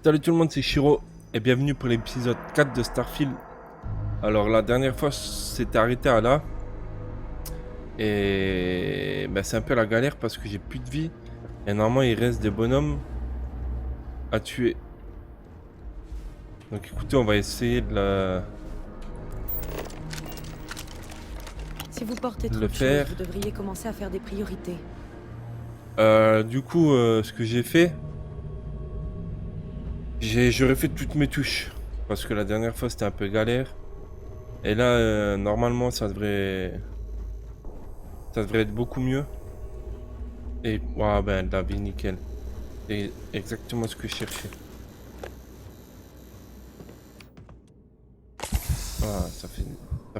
Salut tout le monde, c'est Shiro et bienvenue pour l'épisode 4 de Starfield. Alors la dernière fois c'était arrêté à là et c'est un peu la galère parce que j'ai plus de vie et normalement il reste des bonhommes à tuer. Donc écoutez, on va essayer Si vous portez de trop le de choses, faire. vous devriez commencer à faire des priorités. Du coup, ce que j'ai fait, j'ai refait toutes mes touches parce que la dernière fois c'était un peu galère et là normalement ça devrait être beaucoup mieux. Et ouais, ben la vie nickel. C'est exactement ce que je cherchais. Ah, ça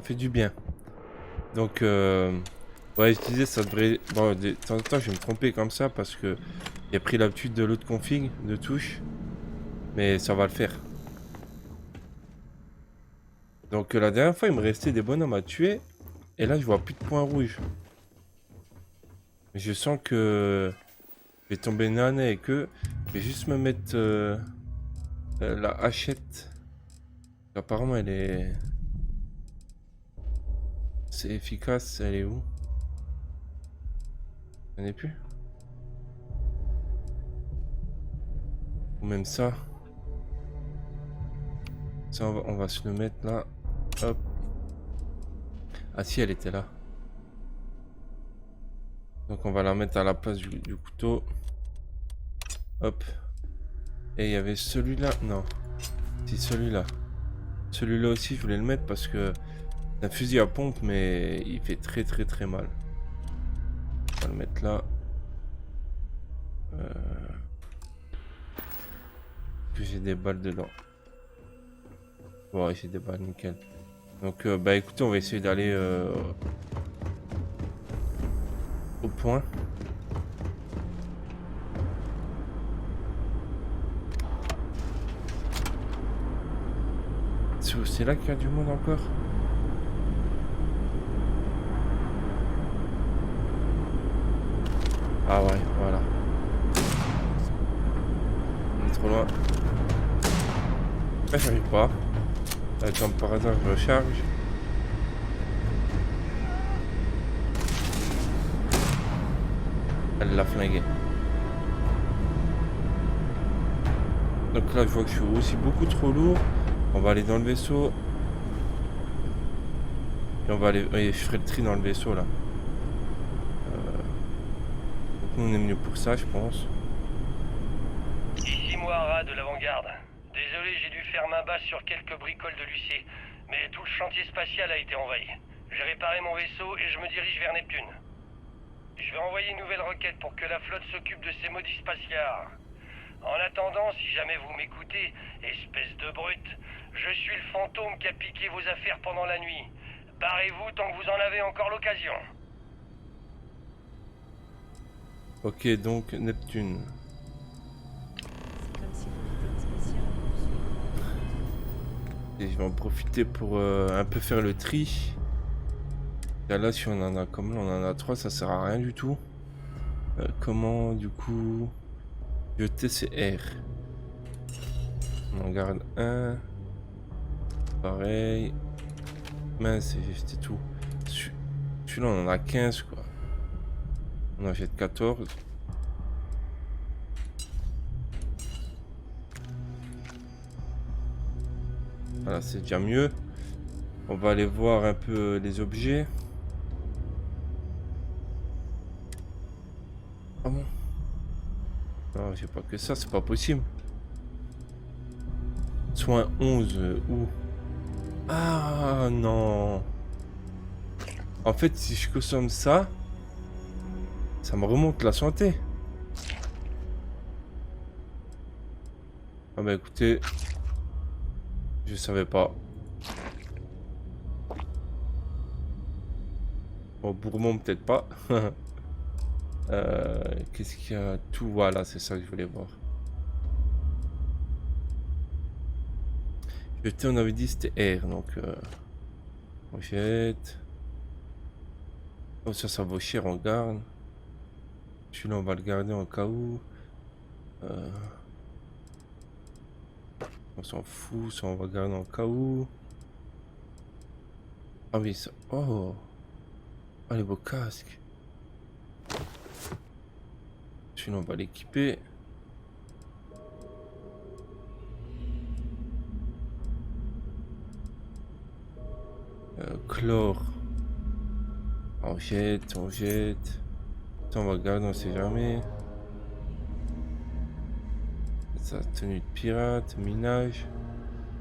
fait du bien. Donc, ouais, je disais, ça devrait. Bon, de temps en temps, je vais me tromper comme ça parce que j'ai pris l'habitude de l'autre config de touche, mais ça va le faire. Donc, la dernière fois, il me restait des bonhommes à tuer, et là, je vois plus de points rouges. Mais je sens que je vais tomber nez et que je vais juste me mettre la hachette. Apparemment, c'est efficace. Elle est où? Elle n'est plus? Ou même ça. Ça, on va se le mettre là. Hop. Ah si, elle était là. Donc on va la mettre à la place du couteau. Hop. Et il y avait celui-là. Non. Si, celui-là. Celui-là aussi, je voulais le mettre parce que c'est un fusil à pompe, mais il fait très très très mal. On va le mettre là. Que j'ai des balles dedans. Ouais, j'ai des balles, nickel. Donc, écoutez, on va essayer d'aller au point. C'est là qu'il y a du monde encore? Ah ouais, voilà. On est trop loin. Ah, j'arrive pas. Comme par hasard, je recharge. Elle l'a flingué. Donc là, je vois que je suis aussi beaucoup trop lourd. On va aller dans le vaisseau. Et on va aller. Et je ferai le tri dans le vaisseau là. Donc nous, on est mieux pour ça, je pense. Ici Moara de l'avant-garde. Désolé, j'ai dû faire main basse sur quelques bricoles de Lucie, mais tout le chantier spatial a été envahi. J'ai réparé mon vaisseau et je me dirige vers Neptune. Je vais envoyer une nouvelle requête pour que la flotte s'occupe de ces maudits spatiards. En attendant, si jamais vous m'écoutez, espèce de brute, je suis le fantôme qui a piqué vos affaires pendant la nuit. Barrez-vous tant que vous en avez encore l'occasion. Ok, donc Neptune. C'est comme si vous étiez une spéciale à poursuivre. Et je vais en profiter pour un peu faire le tri. Et là, si on en a comme là, on en a 3, ça sert à rien du tout. Comment, du coup, jeter c'est R. On en garde un. Pareil. Mince, c'était tout. Celui-là, on en a 15, quoi. On en jette 14. Voilà, c'est déjà mieux. On va aller voir un peu les objets. Ah bon? Non, j'ai pas que ça, c'est pas possible. Soin 11, où? Ah non. En fait, si je consomme ça, ça me remonte la santé. Ah bah écoutez, je savais pas. Bon, Bourmont peut-être pas. Qu'est-ce qu'il y a? Tout, voilà, c'est ça que je voulais voir. Jeter, on avait dit c'était R, donc on jette. Oh, ça vaut cher, on garde. Celui-là, on va le garder en cas où. On s'en fout, ça on va garder en cas où. Ah oui, ça... Oh. Ah, les beaux casques. Sinon on va l'équiper. Chlore. On jette, on jette. Ça on va garder, on sait jamais. Ça, tenue de pirate, minage.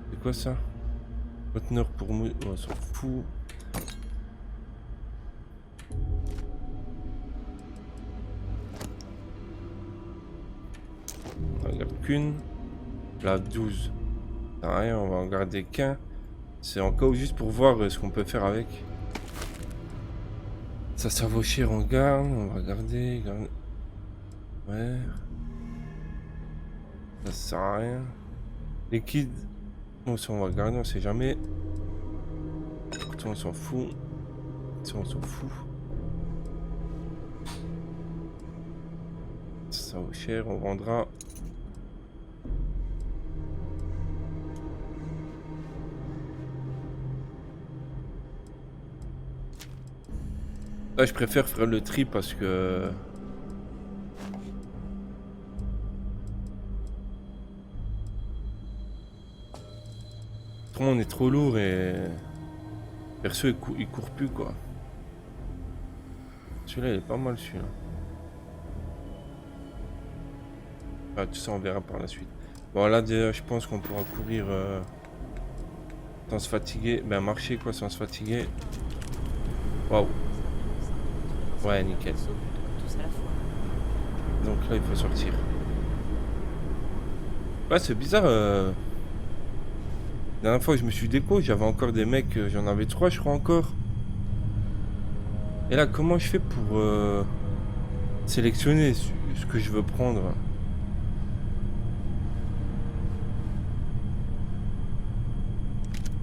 C'est quoi ça? Conteneur pour mou... Oh, on s'en fout. On en garde qu'une. Là, 12. Ça sert à rien, on va en garder qu'un. C'est en cas où juste pour voir ce qu'on peut faire avec. Ça vaut cher, on garde. On va garder. Ouais. Ça sert à rien. Liquide. Bon, ça on va garder, on sait jamais. Ça on s'en fout. Ça on s'en fout. Ça vaut cher, on vendra. Là, je préfère faire le tri parce que... Autrement, on est trop lourd et... Perso, il court plus, quoi. Celui-là, il est pas mal, celui-là. Ah, tout ça, on verra par la suite. Bon, là, déjà, je pense qu'on pourra courir... sans se fatiguer. Ben, marcher, quoi, sans se fatiguer. Waouh. Ouais, nickel. Tous à la fois. Donc là, il faut sortir. Ouais, c'est bizarre. La dernière fois que je me suis déco, j'avais encore des mecs, j'en avais 3, je crois encore. Et là, comment je fais pour sélectionner ce que je veux prendre?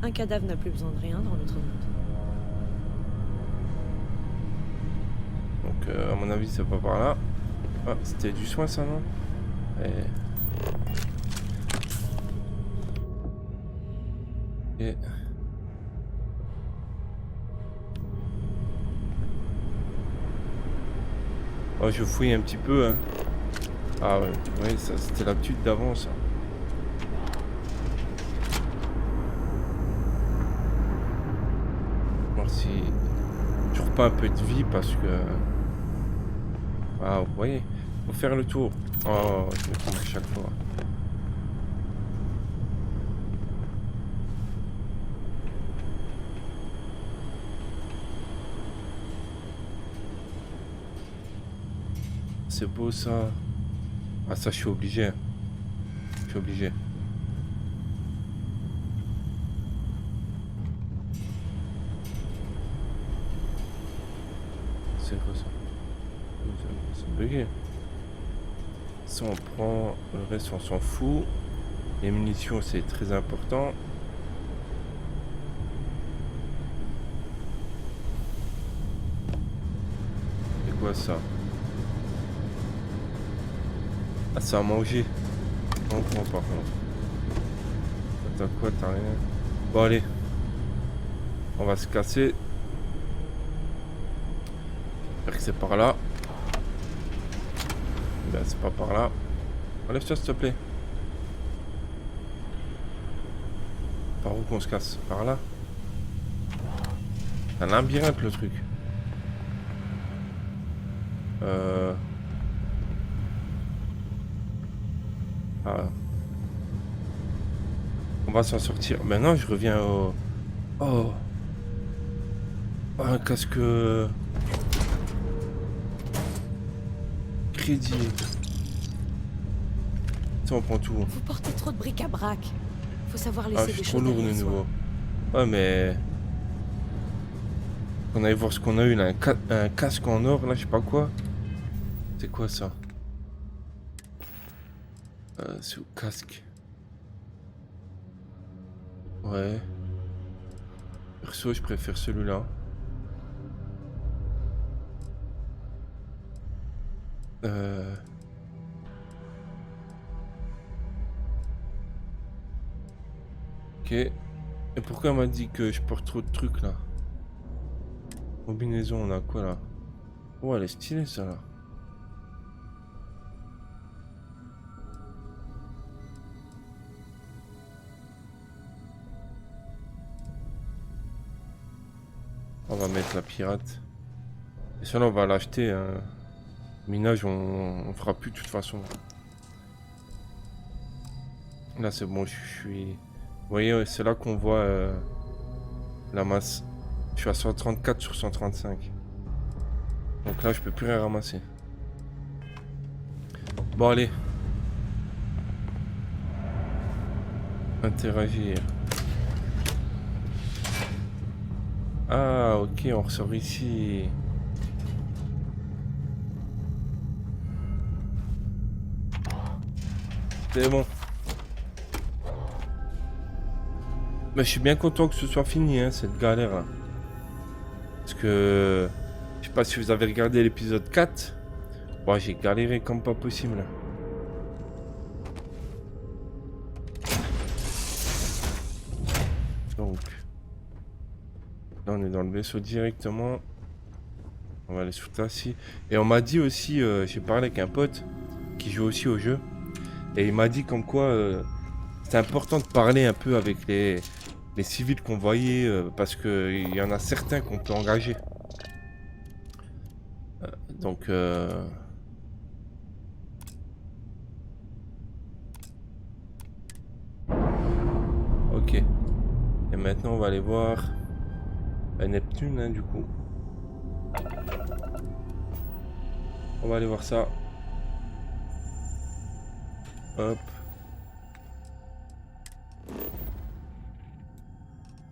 Un cadavre n'a plus besoin de rien dans notre monde. Donc, à mon avis, c'est pas par là. Ah, c'était du soin, ça, non? Et... Oh, je fouille un petit peu, hein. Ah ouais, ouais, ça c'était l'habitude d'avant, ça. Voir si je reprends un peu de vie parce que... Ah, vous voyez, faut faire le tour. Oh, je me trompe à chaque fois. C'est beau ça. Ah ça je suis obligé. Je suis obligé. C'est quoi ça? C'est bugué. Ça on prend, le reste on s'en fout. Les munitions c'est très important. C'est quoi ça? Ah, ça a mangé. On prend par contre. T'as quoi? T'as rien? Bon, allez. On va se casser. J'espère que c'est par là. Ben, c'est pas par là. Enlève-toi, s'il te plaît. Par où qu'on se casse? Par là? Un labyrinthe, le truc. Ah. On va s'en sortir. Maintenant, je reviens au... Oh. Oh, un casque... Crédit. Ça, on prend tout. Vous portez trop de bric-à-brac. Faut savoir laisser Ah, je des suis trop choses lourd de derrière soi. nouveau. Ouais, mais... On allait voir ce qu'on a eu là. Un casque en or, là, je sais pas quoi. C'est quoi ça? C'est au casque. Ouais. Perso, je préfère celui-là. Ok. Et pourquoi elle m'a dit que je porte trop de trucs là? Combinaison, on a quoi là? Oh, elle est stylée ça là. On va mettre la pirate. Et ça là, on va l'acheter. Hein. Minage, on fera plus de toute façon. Là, c'est bon, je suis. Vous voyez, c'est là qu'on voit la masse. Je suis à 134 sur 135. Donc là, je peux plus rien ramasser. Bon, allez. Interagir. Ah, ok, on ressort ici. C'est bon. Mais je suis bien content que ce soit fini, hein, cette galère là. Parce que... Je sais pas si vous avez regardé l'épisode 4. Bon, j'ai galéré comme pas possible. Donc... Là, on est dans le vaisseau directement. On va aller sous tassi. Et on m'a dit aussi, j'ai parlé avec un pote qui joue aussi au jeu. Et il m'a dit comme quoi c'est important de parler un peu avec les civils qu'on voyait parce qu'il y en a certains qu'on peut engager. Donc... Ok. Et maintenant on va aller voir Neptune hein, du coup. On va aller voir ça. Hop.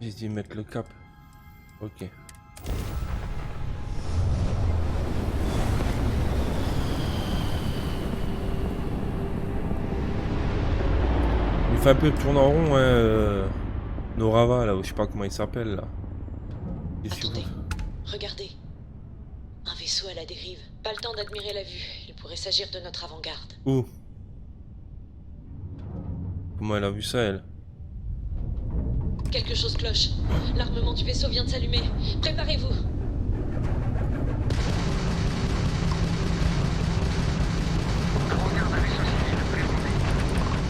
J'ai dit mettre le cap. Ok. Il fait un peu tourner en rond, hein, Norava, là, ou je sais pas comment il s'appelle, là. Attendez, regardez. Un vaisseau à la dérive. Pas le temps d'admirer la vue. Il pourrait s'agir de notre avant-garde. Où? Comment elle a vu ça, elle? Quelque chose cloche. L'armement du vaisseau vient de s'allumer. Préparez-vous.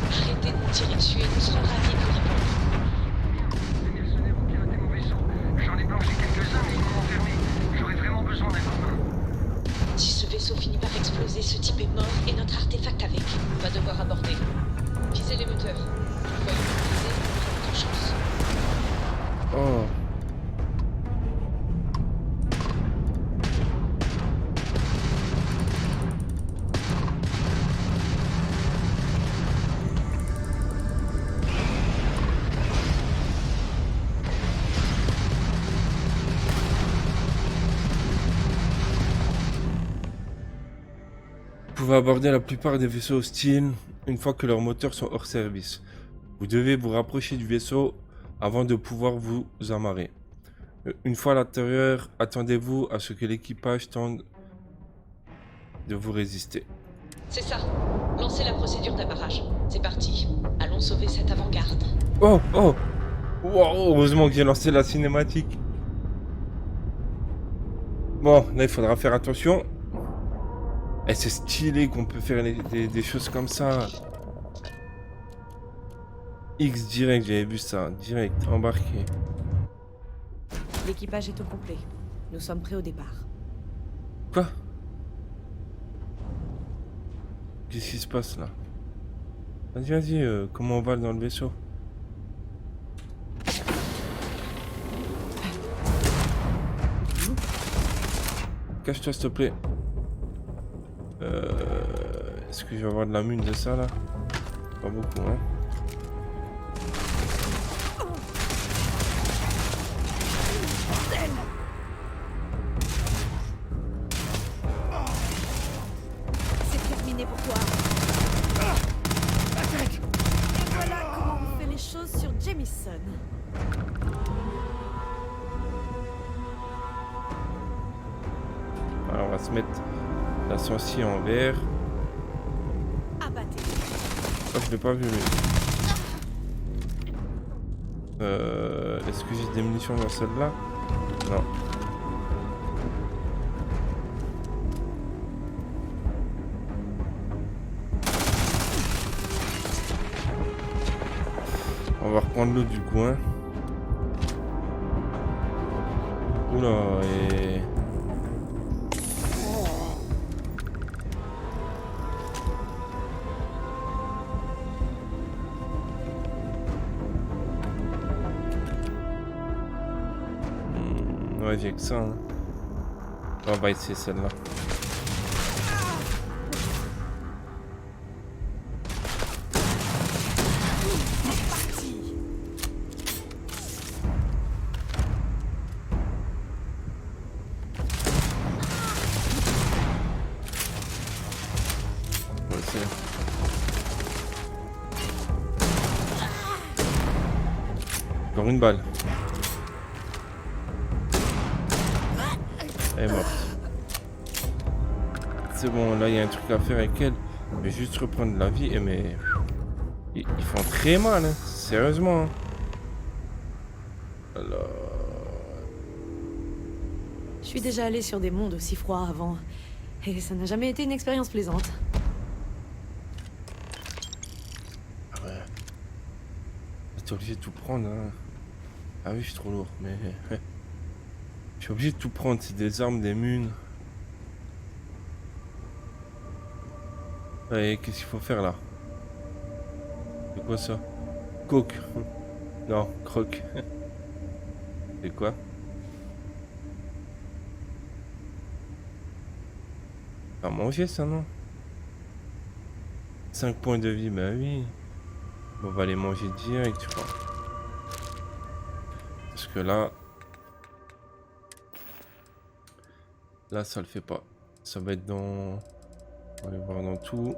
Arrêtez de nous tirer dessus et nous serons ravis de vous répondre. Les mercenaires ont piraté mon vaisseau. J'en ai planché quelques-uns, mais ils m'ont enfermé. J'aurais vraiment besoin d'un coup de main. Si ce vaisseau finit par exploser, ce type est mort et notre artefact avec. On va devoir aborder. Visez les moteurs. Vous voyez l'utiliser, prenez votre chance. Oh. Vous pouvez aborder la plupart des vaisseaux hostiles une fois que leurs moteurs sont hors service. Vous devez vous rapprocher du vaisseau avant de pouvoir vous amarrer. Une fois à l'intérieur, attendez-vous à ce que l'équipage tente de vous résister. C'est ça. Lancez la procédure d'amarrage. C'est parti. Allons sauver cette avant-garde. Oh, oh, wow, heureusement que j'ai lancé la cinématique. Bon, là il faudra faire attention. Et c'est stylé qu'on peut faire des choses comme ça. X direct, j'avais vu ça. Direct, embarqué. L'équipage est au complet. Nous sommes prêts au départ. Quoi? Qu'est-ce qui se passe là? Vas-y, vas-y, comment on va dans le vaisseau? Cache-toi s'il te plaît. Est-ce que je vais avoir de la mine de ça là? Pas beaucoup hein. C'est terminé pour toi. Et voilà comment on fait les choses sur Jamison. Alors on va se mettre la sorcière en vert. Abattez. Oh, je l'ai pas vu lui. Est-ce que j'ai des munitions dans celle-là? Non. On va reprendre l'eau du coin. Oula, et... Ouais, j'ai que ça. Hein. On va essayer celle-là. On va essayer. Encore une balle. Elle est morte. C'est bon, là il y a un truc à faire avec elle. Je vais juste reprendre la vie. Mais ils font très mal, hein. Sérieusement. Hein. Alors... Je suis déjà allée sur des mondes aussi froids avant. Et ça n'a jamais été une expérience plaisante. Ah ouais. T'es obligé de tout prendre. Hein. Ah oui, je suis trop lourd. Mais... Je suis obligé de tout prendre. C'est des armes, des munes. Allez, qu'est-ce qu'il faut faire là? C'est quoi ça? Coke. Non, croque. C'est quoi? À manger ça, non? 5 points de vie, bah oui. On va les manger direct, je crois. Parce que là... Là, ça le fait pas. Ça va être dans... On va aller voir dans tout.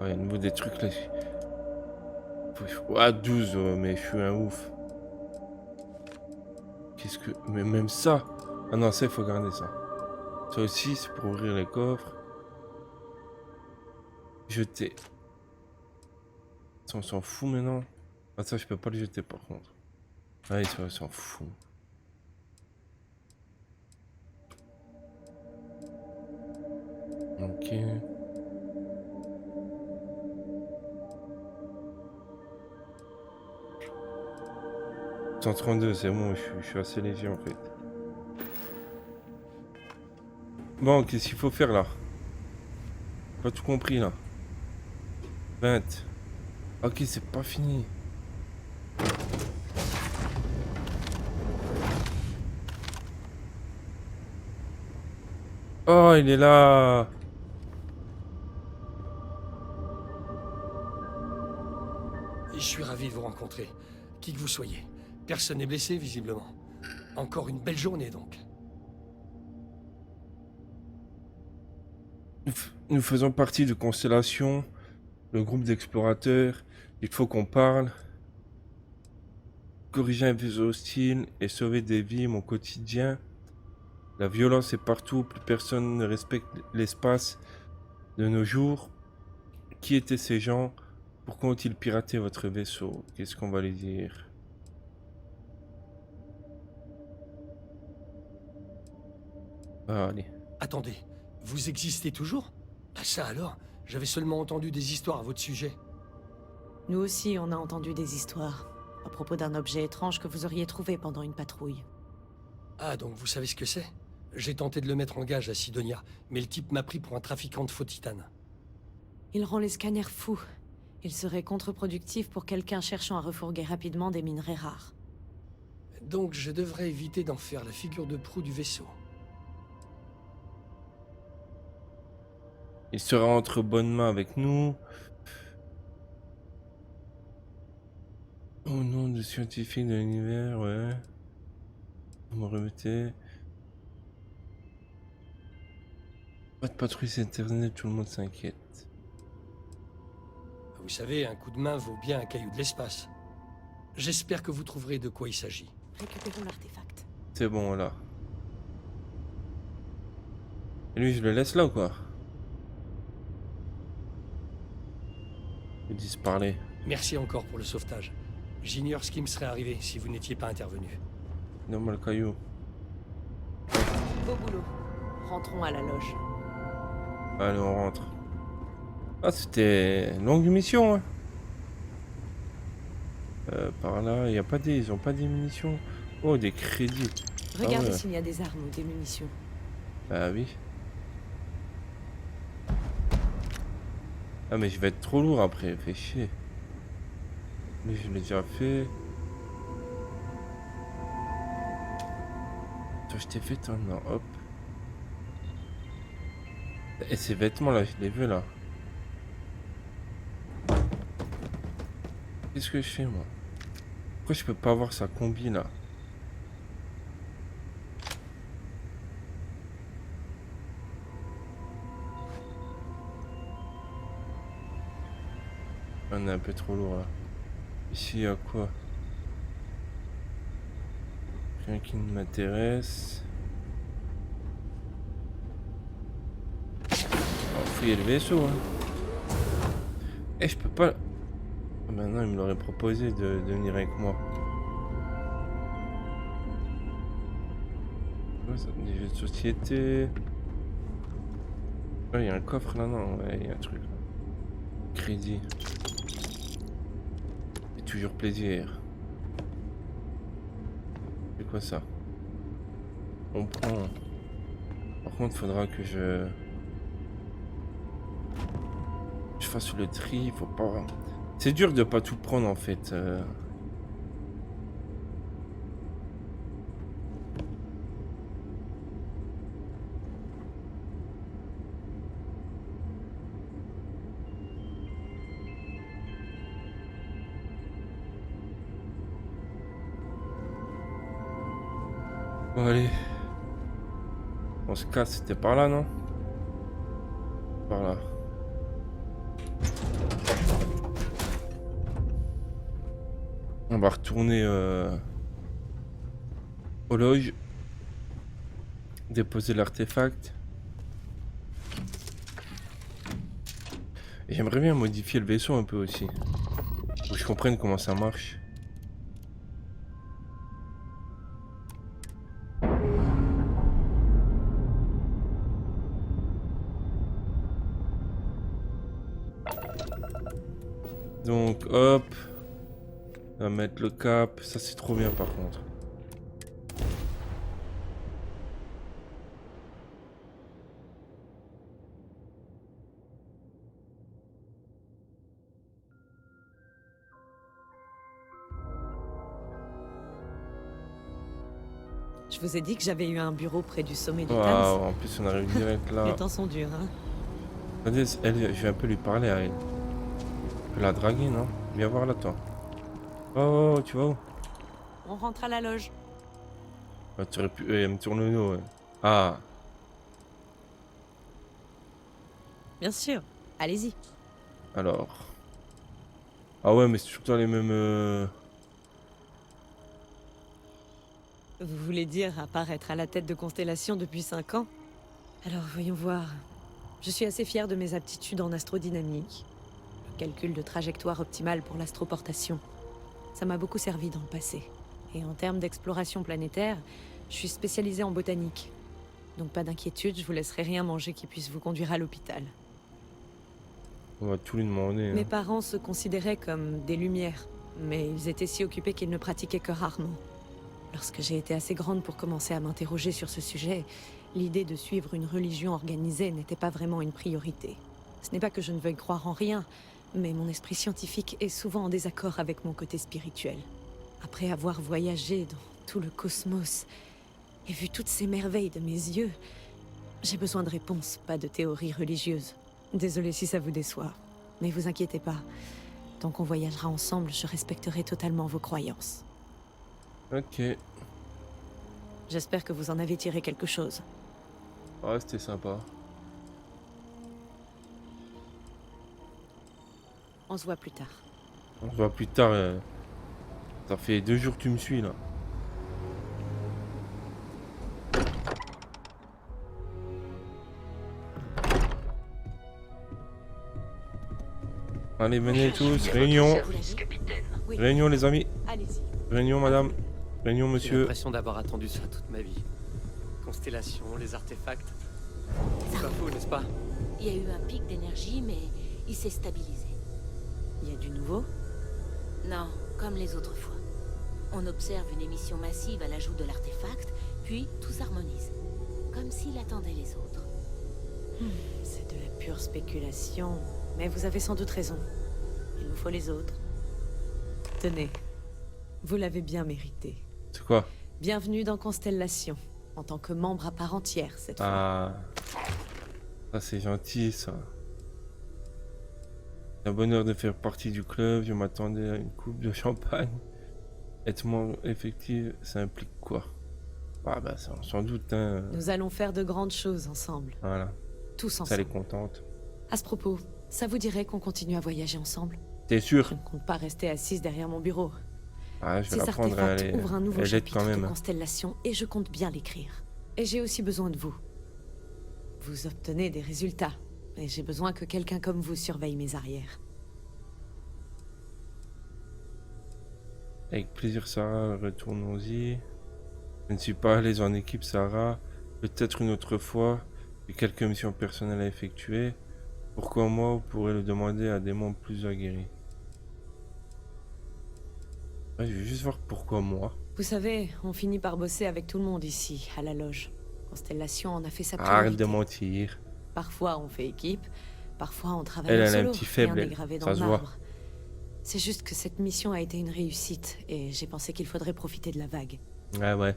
Il y a de nouveau des trucs là. Ah, 12, mais je suis un ouf. Qu'est-ce que... Mais même ça... Ah non, ça, il faut garder ça. Ça aussi, c'est pour ouvrir les coffres. Jeter. Ça, on s'en fout maintenant. Ah, ça, je peux pas le jeter par contre. Ah, ça, on s'en fout. Ok. 132, c'est bon, je suis assez léger en fait. Bon, qu'est-ce qu'il faut faire là? Pas tout compris là. 20. Ok, c'est pas fini. Oh, il est là. Je suis ravi de vous rencontrer, qui que vous soyez. Personne n'est blessé, visiblement. Encore une belle journée, donc. Nous faisons partie de Constellation, le groupe d'explorateurs. Il faut qu'on parle. Corriger un vaisseau hostile et sauver des vies, mon quotidien. La violence est partout, plus personne ne respecte l'espace de nos jours. Qui étaient ces gens? Pourquoi ont-ils piraté votre vaisseau? Qu'est-ce qu'on va les dire? Ah, allez. Attendez, vous existez toujours? Ah ça alors? J'avais seulement entendu des histoires à votre sujet. Nous aussi, on a entendu des histoires. À propos d'un objet étrange que vous auriez trouvé pendant une patrouille. Ah, donc vous savez ce que c'est? J'ai tenté de le mettre en gage à Sidonia, mais le type m'a pris pour un trafiquant de faux titane. Il rend les scanners fous. Il serait contre-productif pour quelqu'un cherchant à refourguer rapidement des minerais rares. Donc je devrais éviter d'en faire la figure de proue du vaisseau. Il sera entre bonnes mains avec nous. Au nom de scientifiques de l'univers, ouais. Vous me remettez. Pas de patrouille sur internet, tout le monde s'inquiète. Vous savez, un coup de main vaut bien un caillou de l'espace. J'espère que vous trouverez de quoi il s'agit. Récupérons l'artefact. C'est bon, là. Et lui, je le laisse là ou quoi? Ils disent parler. Merci encore pour le sauvetage. J'ignore ce qui me serait arrivé si vous n'étiez pas intervenu. Donne-moi le caillou. Beau boulot. Rentrons à la loge. Allez, on rentre. Ah, c'était une longue mission, hein. Par là, y a pas des... ils ont pas des munitions. Oh, des crédits. Regardez ouais. s'il y a des armes ou des munitions. Bah oui. Ah mais je vais être trop lourd après, fait chier. Lui je l'ai déjà fait. Toi je t'ai fait toi, non, hop. Et ces vêtements là, je les veux là. Qu'est-ce que je fais moi? Pourquoi je peux pas avoir sa combi là? On est un peu trop lourd là. Ici, il y a quoi? Rien qui ne m'intéresse. On va fouiller le vaisseau, hein. Et je peux pas... Ah ben non, il me l'aurait proposé de venir avec moi. Ouais, ça, des jeux de société. Il y a un coffre là, non? Ouais, il y a un truc. Crédit. Et toujours plaisir. C'est quoi ça? On prend. Par contre, faudra que je fasse le tri. Faut pas. C'est dur de pas tout prendre en fait. Bon, allez. On se casse, c'était par là, non? Par là. On va retourner aux loges. Déposer l'artefact. Et j'aimerais bien modifier le vaisseau un peu aussi. Pour que je comprenne comment ça marche. Donc hop, on va mettre le cap, ça c'est trop bien par contre. Je vous ai dit que j'avais eu un bureau près du sommet du Thames. Waouh, en plus on arrive direct là. Les temps sont durs, hein. Attendez, elle, je vais un peu lui parler à elle. Je peux la draguer, non? Viens voir là toi. Oh, tu vas où? On rentre à la loge. Ah, tu aurais pu... elle me tourne le dos, ouais. Ah, Bien sûr. Allez-y. alors... Ah ouais, mais c'est tout le temps les mêmes... Vous voulez dire apparaître à la tête de Constellation depuis 5 ans? Alors, voyons voir. Je suis assez fière de mes aptitudes en astrodynamique. Le calcul de trajectoire optimale pour l'astroportation. Ça m'a beaucoup servi dans le passé. Et en termes d'exploration planétaire, je suis spécialisée en botanique. Donc pas d'inquiétude, je vous laisserai rien manger qui puisse vous conduire à l'hôpital. On va tout lui demander. Mes Hein. parents se considéraient comme des lumières, mais ils étaient si occupés qu'ils ne pratiquaient que rarement. Lorsque j'ai été assez grande pour commencer à m'interroger sur ce sujet, l'idée de suivre une religion organisée n'était pas vraiment une priorité. Ce n'est pas que je ne veuille croire en rien, mais mon esprit scientifique est souvent en désaccord avec mon côté spirituel. Après avoir voyagé dans tout le cosmos et vu toutes ces merveilles de mes yeux, j'ai besoin de réponses, pas de théories religieuses. Désolée si ça vous déçoit, mais vous inquiétez pas. Tant qu'on voyagera ensemble, je respecterai totalement vos croyances. Ok. J'espère que vous en avez tiré quelque chose. Ah, c'était sympa. On se voit plus tard. On se voit plus tard. Ça fait 2 jours que tu me suis là. Allez, venez tous, réunion. Capitaine. Oui. Réunion les amis. Allez-y. Réunion, madame. Réunion, J'ai monsieur. l'impression d'avoir attendu ça toute ma vie. Constellations, les artefacts. C'est pas faux, n'est-ce pas? Il y a eu un pic d'énergie, mais il s'est stabilisé. Il y a du nouveau? Non, comme les autres fois. On observe une émission massive à l'ajout de l'artefact, puis tout s'harmonise. Comme s'il attendait les autres. C'est de la pure spéculation. Mais vous avez sans doute raison. Il nous faut les autres. Tenez. Vous l'avez bien mérité. C'est quoi? Bienvenue dans Constellation. En tant que membre à part entière, cette fois. Ah. Ça, c'est gentil, ça. C'est un bonheur de faire partie du club. Je m'attendais à une coupe de champagne. Être membre effectif, ça implique quoi? Ah bah, ça, sans doute, hein. Nous allons faire de grandes choses ensemble. Voilà. Tous Ça, elle ensemble. est contente. À ce propos, ça vous dirait qu'on continue à voyager ensemble? T'es sûr? Je ne compte pas rester assise derrière mon bureau. Ah, je vais Ces la prendre, artefacts elle ouvrent un nouveau est chapitre quand même. de Constellation et je compte bien l'écrire. Et j'ai aussi besoin de vous. Vous obtenez des résultats. Et j'ai besoin que quelqu'un comme vous surveille mes arrières. Avec plaisir, Sarah, retournons-y. Je ne suis pas à l'aise en équipe, Sarah. Peut-être une autre fois. J'ai quelques missions personnelles à effectuer. Pourquoi moi? Vous pourrez le demander à des membres plus aguerris. Ouais, je vais juste voir pourquoi moi. Vous savez, on finit par bosser avec tout le monde ici, à la loge. Constellation en a fait sa Arrête de priorité. mentir. Parfois on fait équipe, parfois on travaille Elle en a un solo. petit faible, Rien n'est elle. gravé dans Ça le se voit. marbre. C'est juste que cette mission a été une réussite et j'ai pensé qu'il faudrait profiter de la vague. Ouais, ouais.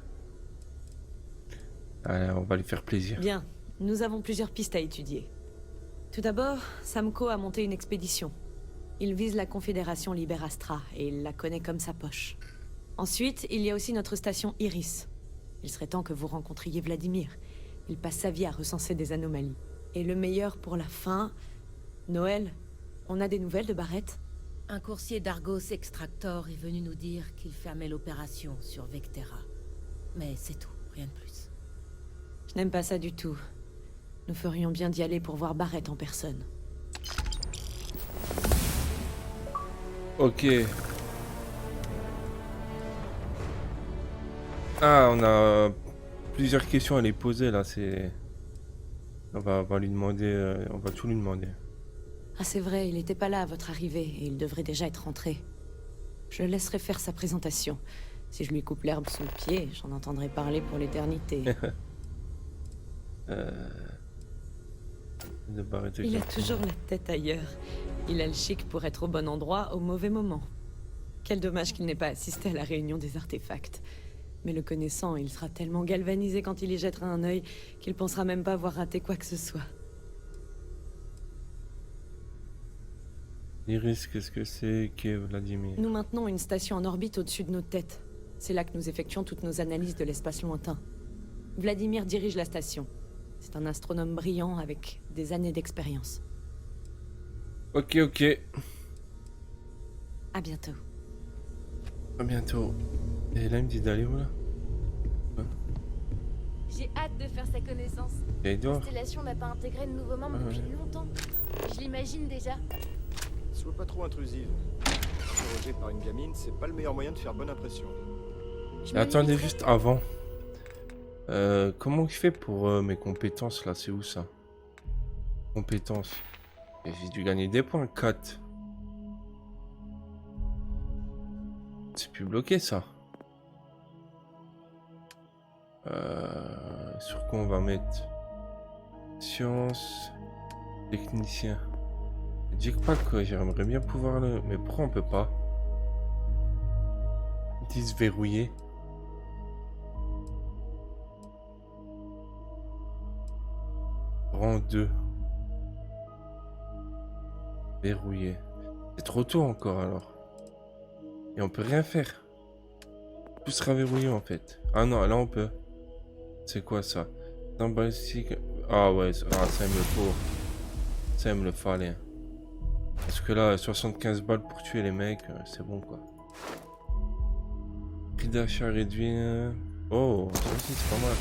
Allez, on va lui faire plaisir. Bien, nous avons plusieurs pistes à étudier. Tout d'abord, Samco a monté une expédition. Il vise la Confédération Liberastra et il la connaît comme sa poche. Ensuite, il y a aussi notre station Iris. Il serait temps que vous rencontriez Vladimir. Il passe sa vie à recenser des anomalies. Et le meilleur pour la fin... Noël, on a des nouvelles de Barrett? Un coursier d'Argos Extractor est venu nous dire qu'il fermait l'opération sur Vectera. Mais c'est tout, rien de plus. Je n'aime pas ça du tout. Nous ferions bien d'y aller pour voir Barrett en personne. Ok. Ah, on a plusieurs questions à lui poser là. C'est. On va lui demander. On va tout lui demander. Ah c'est vrai, il n'était pas là à votre arrivée et il devrait déjà être rentré. Je le laisserai faire sa présentation. Si je lui coupe l'herbe sous le pied, j'en entendrai parler pour l'éternité. De Barrett Il a toujours la tête ailleurs. Il a le chic pour être au bon endroit au mauvais moment. Quel dommage qu'il n'ait pas assisté à la réunion des artefacts. Mais le connaissant, il sera tellement galvanisé quand il y jettera un œil qu'il pensera même pas avoir raté quoi que ce soit. Iris, qu'est-ce que c'est qu'est Vladimir? Nous maintenons une station en orbite au-dessus de nos têtes. C'est là que nous effectuons toutes nos analyses de l'espace lointain. Vladimir dirige la station. C'est un astronome brillant avec des années d'expérience. Ok, ok. À bientôt. À bientôt. Et là, il me dit d'aller où là? J'ai hâte de faire sa connaissance. Et Edouard? Constellation n'a pas intégré de nouveaux membres Ah ouais. depuis longtemps. Je l'imagine déjà. Sois pas trop intrusive. Interrogé par une gamine, c'est pas le meilleur moyen de faire bonne impression. Je me Attendez limiterai- juste avant. Comment je fais pour mes compétences là? C'est où ça? Compétences. Et j'ai dû gagner des points. 4. C'est plus bloqué ça. Sur quoi on va mettre? Science. Technicien. Dis pas que j'aimerais bien pouvoir le... Mais pourquoi on peut pas? 10 verrouillé. Rang 2. Verrouillé. C'est trop tôt encore alors. Et on peut rien faire. Tout sera verrouillé en fait. Ah non, là on peut. C'est quoi ça? Un balistique. Ah ouais, ça il me le faut. Ça il me le fallait. Parce que là, 75 balles pour tuer les mecs, c'est bon quoi. Prix d'achat réduit. Oh, ça aussi c'est pas mal.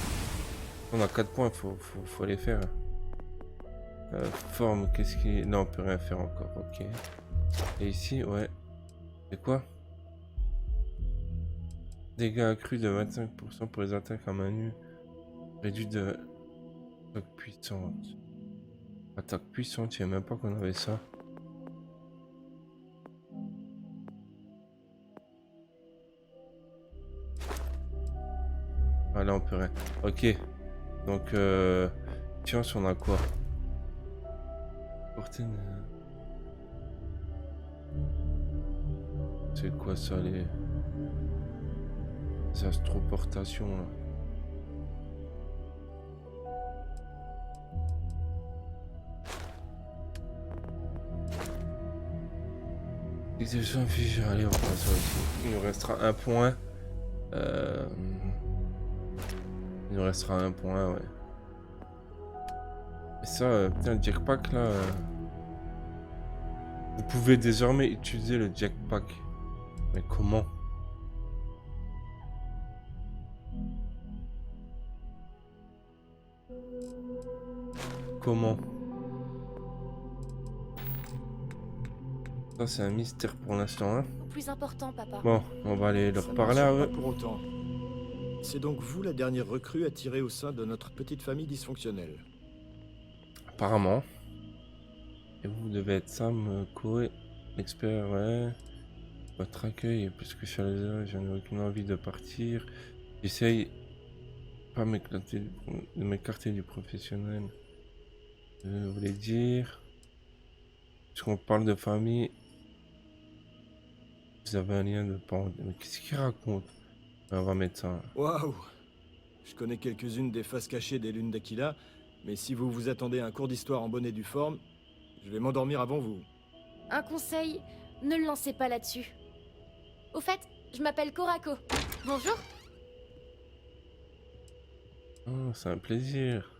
On a 4 points, faut les faire. Forme, qu'est-ce qui... Non, on peut rien faire encore, ok. Et ici, ouais. C'est quoi? Dégâts accrus de 25% pour les attaques à main nue. Réduit de attaque puissante. Attaque puissante, je savais même pas qu'on avait ça. Ah là on peut rien. Ok. Donc science on a quoi? Portée de... C'est quoi ça les astroportations là? Exécution infligée, allez on prend ça aussi. Il nous restera un point. Il nous restera un point, ouais. Et ça, putain, le jetpack là. Vous pouvez désormais utiliser le jetpack. Mais comment? Comment? Ça c'est un mystère pour l'instant, hein. Plus important, papa. Bon, on va aller leur Ça ne parler à marche eux. pas pour autant. C'est donc vous la dernière recrue attirée au sein de notre petite famille dysfonctionnelle. Apparemment. Et vous devez être Sam Koé, expert, ouais. Votre accueil est plus que chaleureux, je n'ai aucune envie de partir. J'essaye pas de m'écarter du professionnel. Je voulais dire... Puisqu'on parle de famille... Vous avez un lien de parents... Mais qu'est-ce qu'il raconte? On va mettre ça. Waouh! Je connais quelques-unes des faces cachées des lunes d'Aquila, mais si vous vous attendez à un cours d'histoire en bonne et due forme, je vais m'endormir avant vous. Un conseil, ne le lancez pas là-dessus. Au fait, je m'appelle Korako. Bonjour. Oh, c'est un plaisir.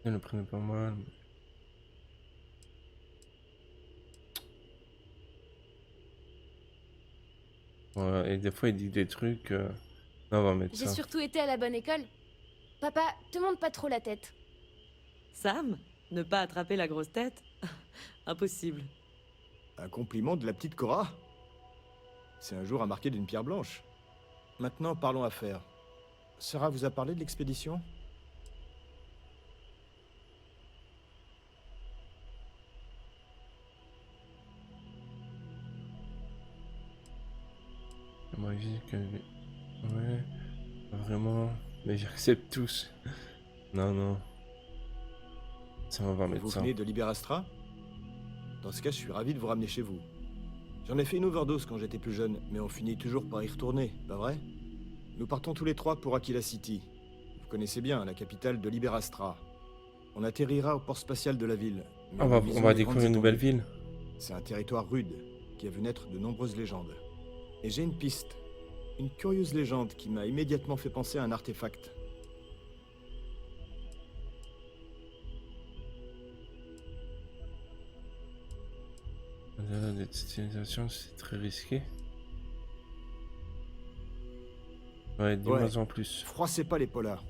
Ne le prenez pas mal. Voilà, et des fois il dit des trucs. Non, on va mettre J'ai ça. surtout été à la bonne école. Papa, te monte pas trop la tête. Sam, ne pas attraper la grosse tête? Impossible. Un compliment de la petite Cora? C'est un jour à marquer d'une pierre blanche. Maintenant, parlons affaires. Sarah vous a parlé de l'expédition? Moi, je dis que... Ouais, pas vraiment. Mais j'accepte tous. Non, non. Ça, on va mettre Vous ça. venez de Liberastra? Dans ce cas, je suis ravi de vous ramener chez vous. J'en ai fait une overdose quand j'étais plus jeune, mais on finit toujours par y retourner, pas vrai? Nous partons tous les trois pour Aquila City. Vous connaissez bien, la capitale de Liberastra. On atterrira au port spatial de la ville. mais On va nous visons les découvrir grandes une nouvelle étendues. ville. C'est un territoire rude, qui a vu naître de nombreuses légendes. Et j'ai une piste. Une curieuse légende qui m'a immédiatement fait penser à un artefact. La déstabilisation, c'est très risqué. Ouais, dis-moi Ouais. en plus. Froissez pas les polars.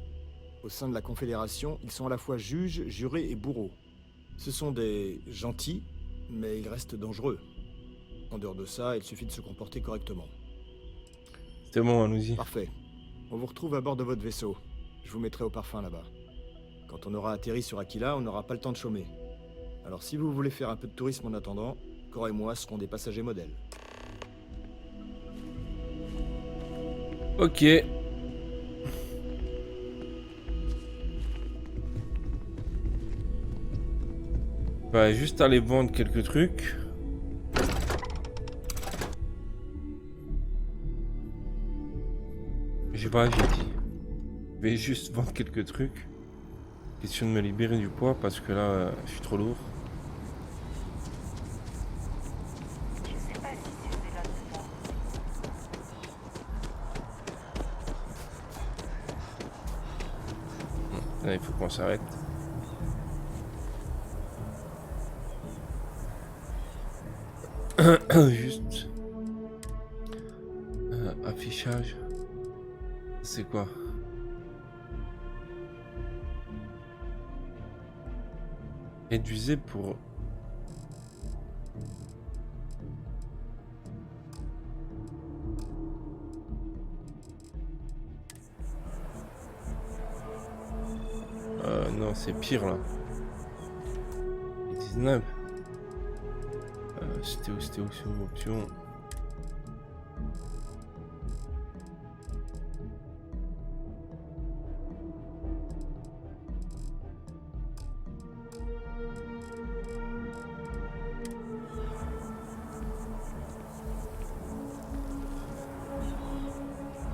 Au sein de la Confédération, ils sont à la fois juges, jurés et bourreaux. Ce sont des gentils, mais ils restent dangereux. En dehors de ça, il suffit de se comporter correctement. C'est bon, allons-y. Parfait. On vous retrouve à bord de votre vaisseau. Je vous mettrai au parfum là-bas. Quand on aura atterri sur Aquila, on n'aura pas le temps de chômer. Alors si vous voulez faire un peu de tourisme en attendant, Cora et moi serons des passagers modèles. Ok. On va juste aller vendre quelques trucs. J'ai dit. Je vais juste vendre quelques trucs. Question de me libérer du poids parce que là, je suis trop lourd. Là, il faut qu'on s'arrête. Juste. Affichage. C'est quoi? Réduisez pour... c'est pire là. Et 19. C'était où sur option.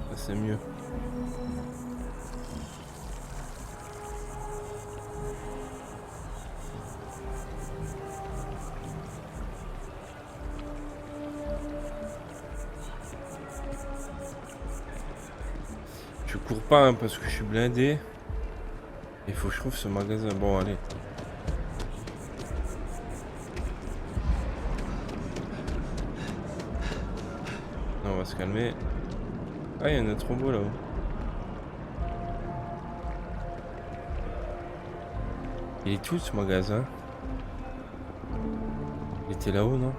Ça c'est mieux. Je cours pas hein, parce que je suis blindé. Il faut que je trouve ce magasin. Bon, allez. Non, on va se calmer. Ah, il y en a trop beau là-haut. Il est tout ce magasin. Il était là-haut, non?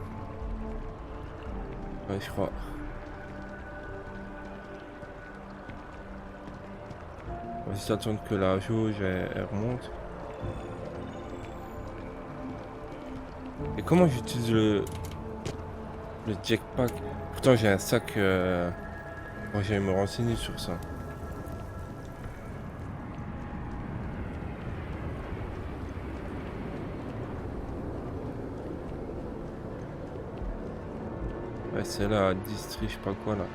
Ouais, je crois. On va juste attendre que la jauge elle remonte. Et comment j'utilise le jetpack? Pourtant j'ai un sac. Moi j'allais me renseigner sur ça. Ouais, c'est là à district, je sais pas quoi là.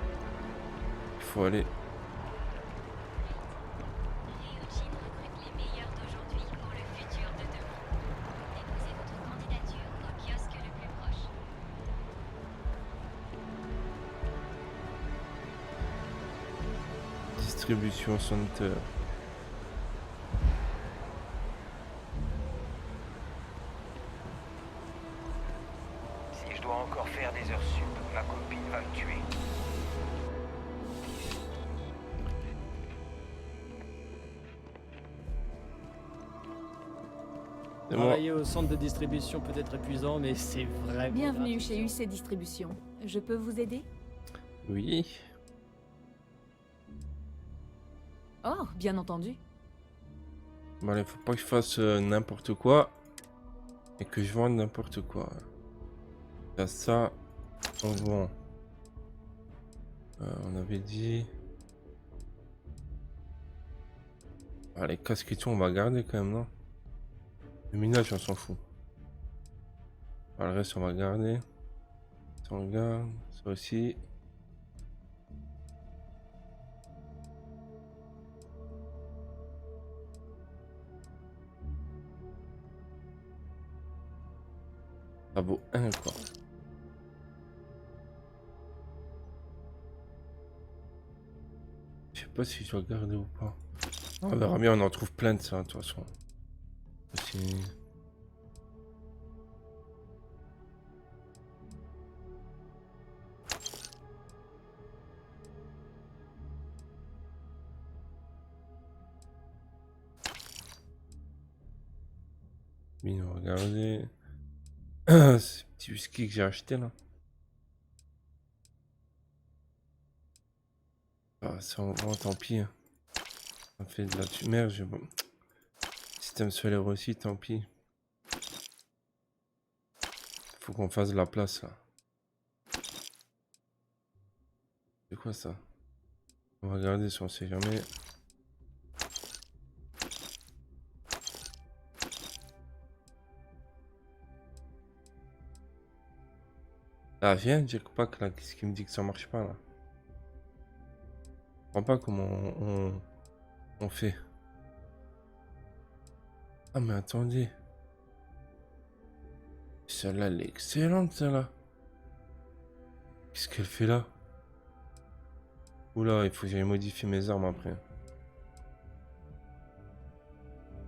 Il faut aller. Ryujin recrute les meilleurs d'aujourd'hui pour le futur de demain. Déposez votre candidature au kiosque le plus proche. Distribution center. Si je dois encore faire des heures sup, ma copine va me tuer. C'est moi. Travailler au centre de distribution peut être épuisant, mais c'est vraiment Bienvenue gratifiant. chez UC Distribution. Je peux vous aider? Oui. Oh, bien entendu. Bon allez, faut pas que je fasse n'importe quoi. Et que je vende n'importe quoi. Là, ça, on vend. On avait dit... Ah, les casques et tout, on va garder quand même, non? Le minage, on s'en fout. Ah, le reste, on va garder. Ça, on garde. Ça aussi. Ça vaut 1 quoi. Je sais pas si je dois garder ou pas. On verra bien, on en trouve plein de ça de toute façon. Aussi. Bien, on va regarder. Ce petit whisky que j'ai acheté là. Ah, ça, tant pis. Hein. Ça fait de la merde. Bon. Système solaire aussi, tant pis. Faut qu'on fasse de la place là. C'est quoi ça? On va regarder si on sait jamais. Ah, viens, Jackpack là, qu'est-ce qui me dit que ça marche pas là? Je comprends pas comment on fait. Ah, mais attendez. Celle-là, elle est excellente, celle-là. Qu'est-ce qu'elle fait là? Oula, il faut que j'aille modifier mes armes après.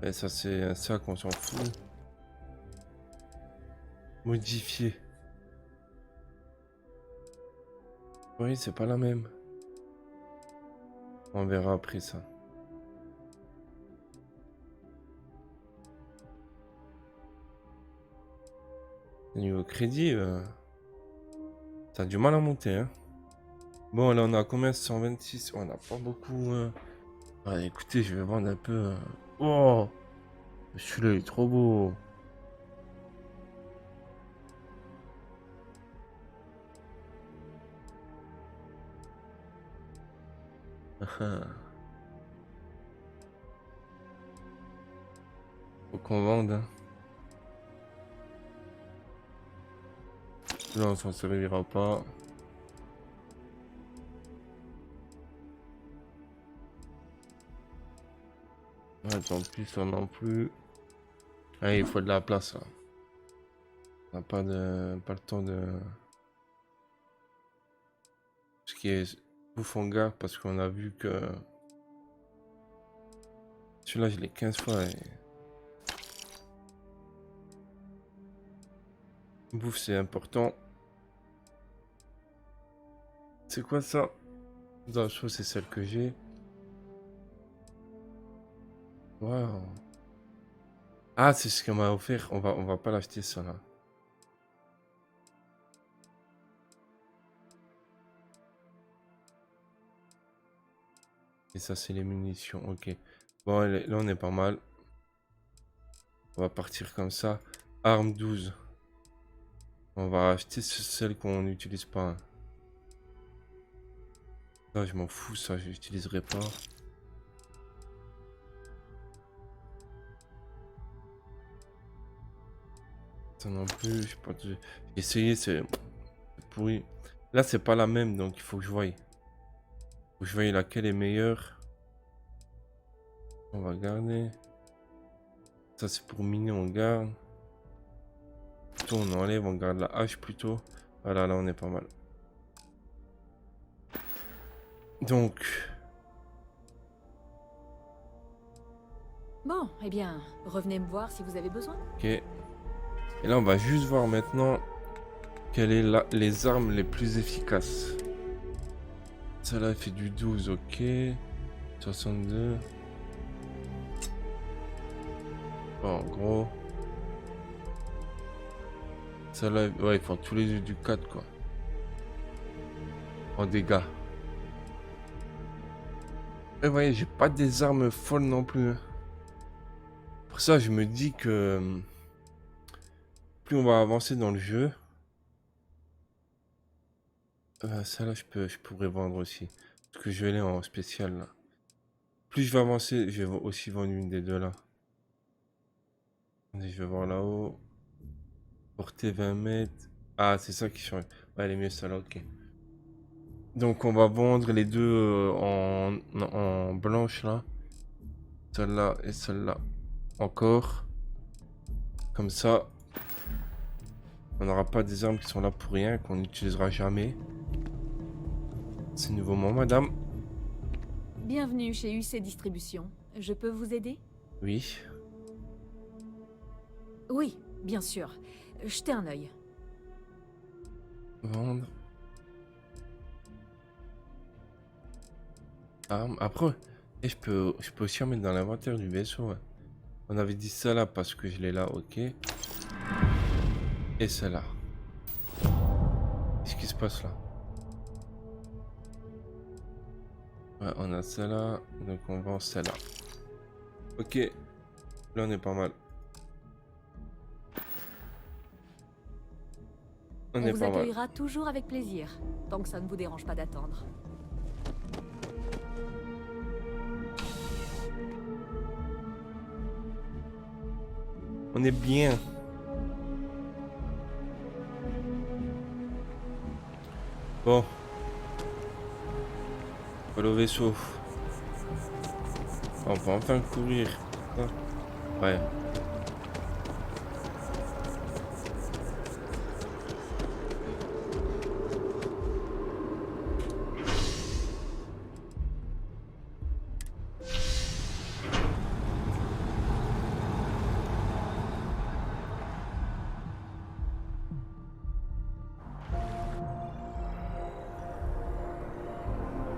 Et ça, c'est un sac, on s'en fout. Modifier. Oui, c'est pas la même. On verra après ça. Niveau crédit, ça a du mal à monter. Hein. Bon, là, on a combien? 126. On n'a pas beaucoup. Ah, écoutez, je vais vendre un peu. Oh! Celui-là, il est trop beau. Faut qu'on vende. Hein. Là, on s'en servira pas. Ouais, tant pis, ça non plus. Ah, il faut de la place là. On n'a pas le temps de. Ce qui est bouffe en garde parce qu'on a vu que. Celui-là, je l'ai 15 fois. Et... Bouffe, c'est important. C'est quoi ça? Non, je trouve que c'est celle que j'ai. Waouh. Ah, c'est ce qu'on m'a offert. On va pas l'acheter ça là. Et ça, c'est les munitions. Ok. Bon, là, on est pas mal. On va partir comme ça. Arme 12. On va acheter celle qu'on n'utilise pas. Non, je m'en fous, ça, je l'utiliserai pas. Ça non plus, je sais pas. J'ai essayé, c'est pourri. Là, c'est pas la même, donc il faut que je voie. Faut que je voie laquelle est meilleure. On va garder. Ça, c'est pour miner, on garde. Plutôt, on enlève, on garde la hache plutôt. Voilà, là, on est pas mal. Donc. Bon, eh bien, revenez me voir si vous avez besoin. Ok. Et là, on va juste voir maintenant quelles sont les armes les plus efficaces. Celle-là, elle fait du 12, ok. 62. Bon, en gros. Celle-là, ouais, ils font tous les yeux du 4, quoi. En dégâts. Et vous voyez, j'ai pas des armes folles non plus. Pour ça, je me dis que plus on va avancer dans le jeu, ça là, je pourrais vendre aussi. Parce que je vais aller en spécial là. Plus je vais avancer, je vais aussi vendre une des deux là. Attendez, je vais voir là-haut. Portée 20 mètres. Ah, c'est ça qui change. Ouais, elle est mieux ça là, ok. Donc on va vendre les deux en blanche là. Celle-là et celle-là. Encore. Comme ça. On n'aura pas des armes qui sont là pour rien, qu'on n'utilisera jamais. C'est nouveau moment, madame. Bienvenue chez UC Distribution. Je peux vous aider? Oui. Oui, bien sûr. Jetez un œil. Vendre. Arme. Après, et je peux aussi en mettre dans l'inventaire du vaisseau. Ouais. On avait dit ça là parce que je l'ai là, ok. Et celle-là. Qu'est-ce qui se passe là? Ouais, on a celle-là, donc on vend celle-là. Ok, là on est pas mal. On est vous pas mal. accueillera toujours avec plaisir, tant que ça ne vous dérange pas d'attendre. On est bien. Bon. Voilà au vaisseau. On va enfin courir. Ouais.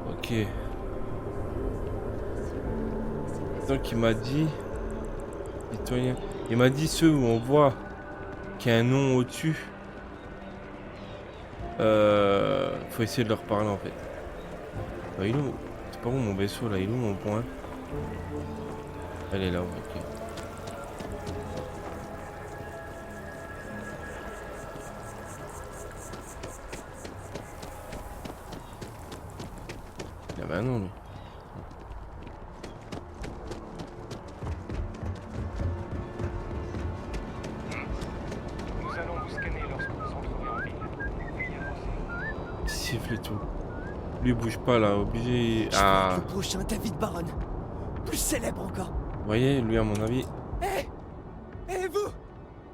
Ok. Donc il m'a dit, citoyen, il m'a dit ceux où on voit qu'il y a un nom au-dessus. Faut essayer de leur parler en fait. Bah, il est où? C'est pas où mon vaisseau là? Il est où mon point? Elle est là, ok. Il avait un nom lui. Nous allons vous scanner lorsque vous entrerez en ville. Veuillez avancer. Siffle et tout. Lui bouge pas là, obligé. Ah. Le prochain David Baron. Plus célèbre encore. Vous voyez, lui à mon avis. Hé vous!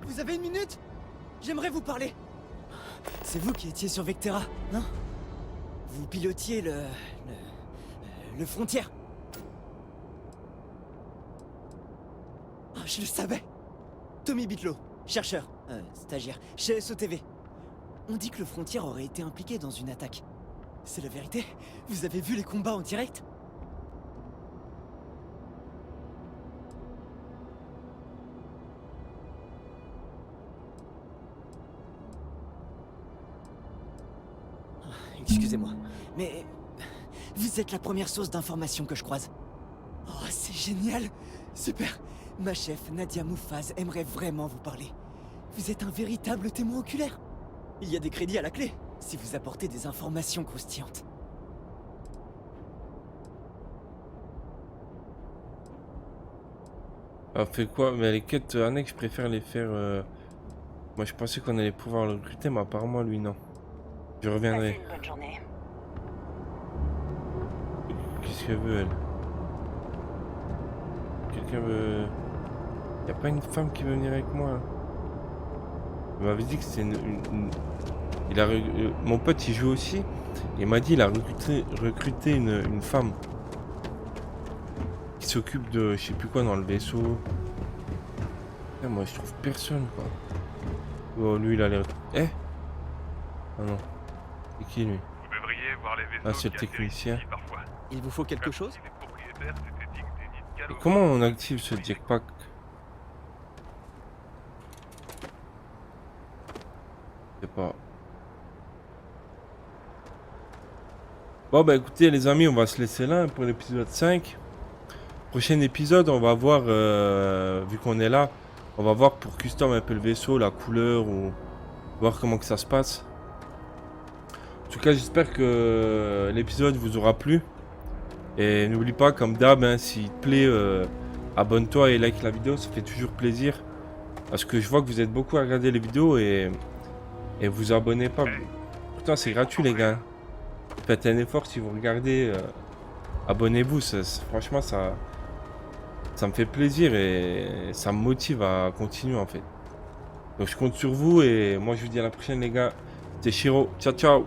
Vous avez une minute? J'aimerais vous parler. C'est vous qui étiez sur Vectera, non? Vous pilotiez le Frontière. Oh, je le savais. Tommy Bitlow, chercheur, stagiaire, chez SOTV. On dit que le Frontière aurait été impliqué dans une attaque. C'est la vérité? Vous avez vu les combats en direct? Excusez-moi, mais vous êtes la première source d'information que je croise. Oh, c'est génial! Super! Ma chef, Nadia Moufaz, aimerait vraiment vous parler. Vous êtes un véritable témoin oculaire. Il y a des crédits à la clé, si vous apportez des informations croustillantes. Ah, fait quoi? Mais les quêtes annexes, je préfère les faire. Moi, je pensais qu'on allait pouvoir le recruter, mais apparemment, lui, non. Je reviendrai. Bonne journée. Qu'est-ce qu'elle veut, elle? Quelqu'un veut. Y a pas une femme qui veut venir avec moi là? Il m'avait dit que c'était Il a... Mon pote, il joue aussi. Il m'a dit il a recruté une femme. Qui s'occupe de je sais plus quoi dans le vaisseau. Ah, moi, je trouve personne, quoi. Oh, lui, il a l'air... Eh? Ah non. C'est qui, lui? Vous devriez voir les vaisseaux Ah, c'est le qui atterrissent technicien. ici parfois. Il vous faut quelque Comme chose? si les propriétaires s'étaient dignes des nids de Et galop. comment on active ce jetpack? Je sais pas. Bon bah écoutez les amis, on va se laisser là pour l'épisode 5. Prochain épisode, on va voir, vu qu'on est là, on va voir pour custom un peu le vaisseau, la couleur, ou voir comment que ça se passe. En tout cas, j'espère que l'épisode vous aura plu. Et n'oublie pas, comme d'hab, hein, s'il te plaît, abonne-toi et like la vidéo, ça fait toujours plaisir. Parce que je vois que vous êtes beaucoup à regarder les vidéos et vous abonnez pas. Pourtant, c'est gratuit, les gars. Faites un effort si vous regardez. Abonnez-vous, franchement, ça me fait plaisir et ça me motive à continuer, en fait. Donc, je compte sur vous et moi, je vous dis à la prochaine, les gars. C'était Shiro. Ciao, ciao.